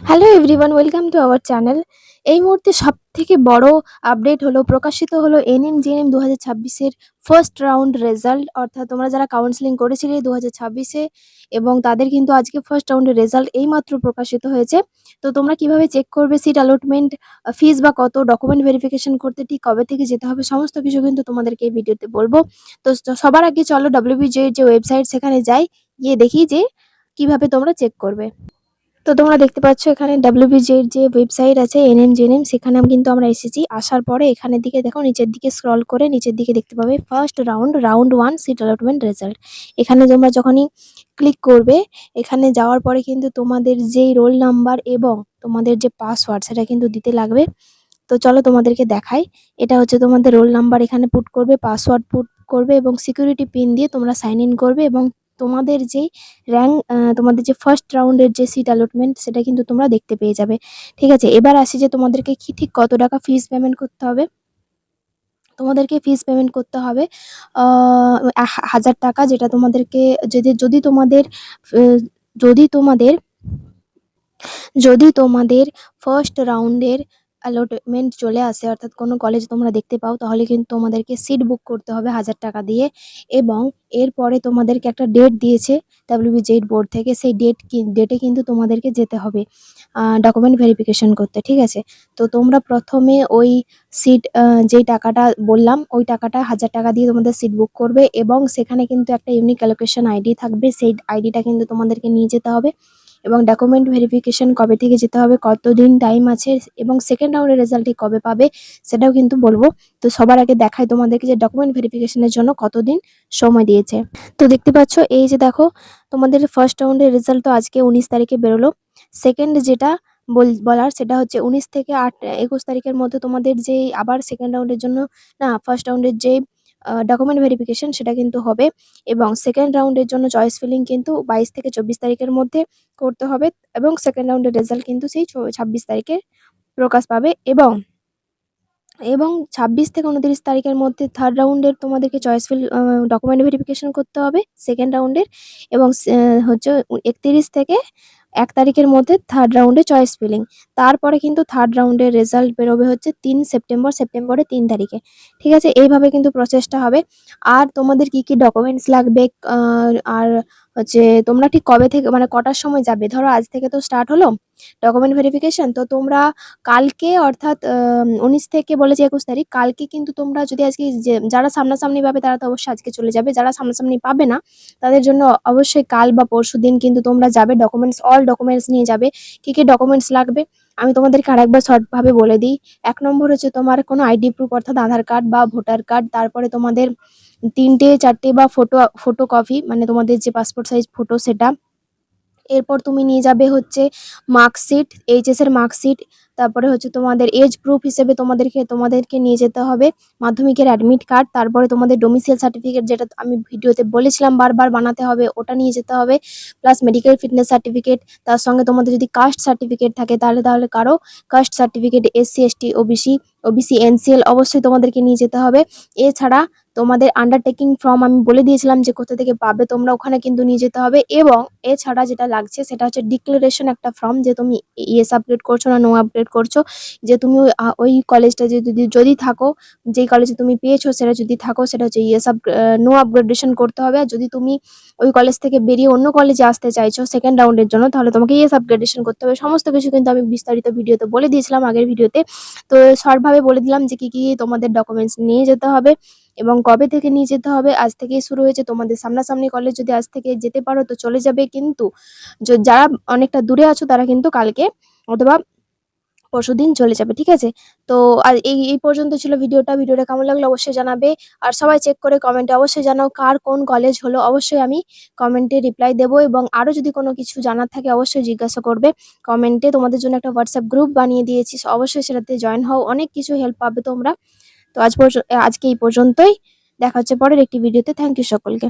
Hello everyone, welcome to our channel. এই মুহূর্তে সবথেকে বড় আপডেট হলো, প্রকাশিত হলো এনএমজিএনএম 2026 এর ফার্স্ট রাউন্ড রেজাল্ট। অর্থাৎ তোমরা যারা কাউন্সেলিং করেছিলে 2026-এ এবং তাদের কিন্তু আজকে ফার্স্ট রাউন্ডের রেজাল্ট এইমাত্র প্রকাশিত হয়েছে। তো তোমরা কিভাবে চেক করবে সিট অ্যালটমেন্ট, ফিস বা কত, ডকুমেন্ট ভেরিফিকেশন করতে ঠিক কবে থেকে যেতে হবে, সমস্ত কিছু কিন্তু তোমাদেরকে এই ভিডিওতে বলবো। তো সবার আগে চলো WBJ এর যে ওয়েবসাইট সেখানে যাই, গিয়ে দেখি যে কিভাবে তোমরা চেক করবে। তো তোমরা দেখতে পাচ্ছ এখানে WBJ এর যে ওয়েবসাইট আছে এনএমজিএনএম, সেখানে কিন্তু আমরা এসেছি। আসার পরে এখানের দিকে দেখো, নিচের দিকে স্ক্রল করে নিচের দিকে দেখতে পাবে first round 1 seat allotment result. এখানে তোমরা যখনই ক্লিক করবে, এখানে যাওয়ার পরে কিন্তু তোমাদের যেই রোল নাম্বার এবং তোমাদের যে পাসওয়ার্ড সেটা কিন্তু দিতে লাগবে। তো চলো তোমাদেরকে দেখাই। এটা হচ্ছে তোমাদের রোল নাম্বার, এখানে পুট করবে, পাসওয়ার্ড পুট করবে এবং সিকিউরিটি পিন দিয়ে তোমরা সাইন ইন করবে এবং তোমাদের যেই র্যাঙ্ক, তোমাদের যে ফার্স্ট রাউন্ডের যে সিট অ্যালটমেন্ট সেটা কিন্তু তোমরা দেখতে পেয়ে যাবে। ঠিক আছে, এবার আসি যে তোমাদেরকে কি ঠিক কত টাকা ফিস পেমেন্ট করতে হবে। তোমাদেরকে ফিস পেমেন্ট করতে হবে 1000 টাকা, যেটা তোমাদেরকে যদি যদি তোমাদের আহ, যদি তোমাদের যদি তোমাদের ফার্স্ট রাউন্ডের অ্যালটমেন্ট চলে আসে, অর্থাৎ কোনো কলেজ তোমরা দেখতে পাও, তাহলে কিন্তু তোমাদেরকে সিট বুক করতে হবে 1000 টাকা দিয়ে। এবং এরপরে তোমাদেরকে একটা ডেট দিয়েছে WBJED বোর্ড থেকে, সেই ডেটে কিন্তু তোমাদেরকে যেতে হবে ডকুমেন্ট ভেরিফিকেশন করতে। ঠিক আছে, তো তোমরা প্রথমে ওই সিট, যেই টাকাটা বললাম ওই টাকাটা 1000 টাকা দিয়ে তোমাদের সিট বুক করবে এবং সেখানে কিন্তু একটা ইউনিক অ্যালোকেশন আইডি থাকবে, সেই আইডিটা কিন্তু তোমাদেরকে নিয়ে যেতে হবে। এবং ডকুমেন্ট ভেরিফিকেশন কবে থেকে যেতে হবে, কতদিন টাইম আছে এবং সেকেন্ড রাউন্ডের রেজাল্ট ঠিক কবে পাবে সেটাও কিন্তু বলবো। তো সবার আগে দেখাই তোমাদেরকে যে ডকুমেন্ট ভেরিফিকেশনের জন্য কতদিন সময় দিয়েছে। তো দেখতে পাচ্ছ, এই যে দেখো, তোমাদের ফার্স্ট রাউন্ডের রেজাল্ট তো আজকে 19 তারিখে বেরোলো। সেকেন্ড যেটা বলার সেটা হচ্ছে 19 থেকে 21 তারিখের মধ্যে তোমাদের যে আবার সেকেন্ড রাউন্ডের জন্য, না, ফার্স্ট রাউন্ডের যে ডকুমেন্ট ভেরিফিকেশন সেটা কিন্তু হবে। এবং সেকেন্ড রাউন্ডের জন্য চয়েস ফিলিং কিন্তু 22 থেকে 24 তারিখের মধ্যে করতে হবে এবং সেকেন্ড রাউন্ডের রেজাল্ট কিন্তু সেই 26 তারিখে প্রকাশ পাবে। এবং এবং 26 থেকে 29 তারিখের মধ্যে থার্ড রাউন্ডের তোমাদেরকে চয়েস ফিল ডকুমেন্ট ভেরিফিকেশন করতে হবে সেকেন্ড রাউন্ডের। এবং হচ্ছে 31 থেকে 1 তারিখের মধ্যে থার্ড রাউন্ডে চয়েস ফিলিং। তারপরে কিন্তু থার্ড রাউন্ডের রেজাল্ট বেরোবে হচ্ছে 3 সেপ্টেম্বরের 3 তারিখে। ঠিক আছে, এইভাবে কিন্তু প্রসেসটা হবে। আর তোমাদের কি কি ডকুমেন্টস লাগবে, আর হচ্ছে তোমরা ঠিক কবে থেকে, মানে কটার সময় যাবে, ধরো আজ থেকে তো স্টার্ট হলো ডকুমেন্ট ভেরিফিকেশন, তো তোমরা কালকে, অর্থাৎ 19 থেকে বলেছে 21 তারিখ, কালকে কিন্তু তোমরা যদি আজকে যারা সামনাসামনি পাবে তারা তো অবশ্যই আজকে চলে যাবে, যারা সামনাসামনি পাবে না তাদের জন্য অবশ্যই কাল বা পরশুদিন কিন্তু তোমরা যাবে, অল ডকুমেন্টস নিয়ে যাবে। কি কি ডকুমেন্টস লাগবে আমি তোমাদেরকে আরেকবার শর্ট ভাবে বলে দিই। 1 নম্বর হচ্ছে তোমার কোনো আইডি প্রুফ, অর্থাৎ আধার কার্ড বা ভোটার কার্ড। তারপরে তোমাদের 3টে 4টে বা ফটো কপি, মানে তোমাদের যে পাসপোর্ট সাইজ ফটো সেটা। এরপর তুমি নিয়ে যাবে হচ্ছে মার্কশিট, এইচএস এর মার্কশিট। তারপরে হচ্ছে তোমাদের এজ প্রুফ হিসেবে তোমাদেরকে নিয়ে যেতে হবে মাধ্যমিকের অ্যাডমিট কার্ড। তারপরে তোমাদের ডোমিসাইল সার্টিফিকেট, যেটা আমি ভিডিওতে বলেছিলাম বারবার বানাতে হবে, ওটা নিয়ে যেতে হবে। Plus medical fitness certificate. তার সঙ্গে তোমাদের যদি কাস্ট সার্টিফিকেট থাকে তাহলে তাহলে কারো caste certificate, SC ST OBC NCL অবশ্যই তোমাদেরকে নিয়ে যেতে হবে। এছাড়া তোমাদের আন্ডারটেকিং ফর্ম আমি বলে দিয়েছিলাম যে কোথা থেকে পাবে, তোমরা ওখানে কিন্তু নিয়ে যেতে হবে। এবং এছাড়া যেটা লাগছে সেটা হচ্ছে ডিক্লারেশন একটা ফর্ম, যে তুমি ইয়েস আপগ্রেড করছো না নো আপগ্রেড করছো, যে তুমি ওই কলেজটা যদি থাকো, যেই কলেজে তুমি পেয়েছো সেটা যদি থাকো, সেটা হচ্ছে নো আপগ্রেডেশন করতে হবে। আর যদি তুমি ওই কলেজ থেকে বেরিয়ে অন্য কলেজে আসতে চাইছো সেকেন্ড রাউন্ডের জন্য, তাহলে তোমাকে ইয়েস আপগ্রেডেশন করতে হবে। সমস্ত কিছু কিন্তু আমি বিস্তারিত ভিডিওতে বলে দিয়েছিলাম আগের ভিডিওতে। তো শর্টভাবে বলে দিলাম যে কি কি তোমাদের ডকুমেন্টস নিয়ে যেতে হবে এবং কবে থেকে নিয়ে যেতে হবে। আজ থেকেই শুরু হয়েছে, তোমাদের সামনাসামনি কলেজ যদি আজ থেকে যেতে পারো তো চলে যাবে, কিন্তু যারা অনেকটা দূরে আছো তারা কিন্তু কালকে অথবা পরশুদিন চলে যাবে। ঠিক আছে, তো আর এই এই পর্যন্ত ছিল ভিডিওটা কেমন লাগলো অবশ্যই জানাবে। আর সবাই চেক করে কমেন্টে অবশ্যই জানাও কার কোন কলেজ হলো, অবশ্যই আমি কমেন্টে রিপ্লাই দেবো। এবং আরো যদি কোনো কিছু জানার থাকে অবশ্যই জিজ্ঞাসা করবে কমেন্টে। তোমাদের জন্য একটা হোয়াটসঅ্যাপ গ্রুপ বানিয়ে দিয়েছি, অবশ্যই সেটাতে জয়েন হও, অনেক কিছু হেল্প পাবে তোমরা। তো আজকে এই পর্যন্তই, দেখা হচ্ছে পরের একটি ভিডিওতে। থ্যাংক ইউ সকলকে।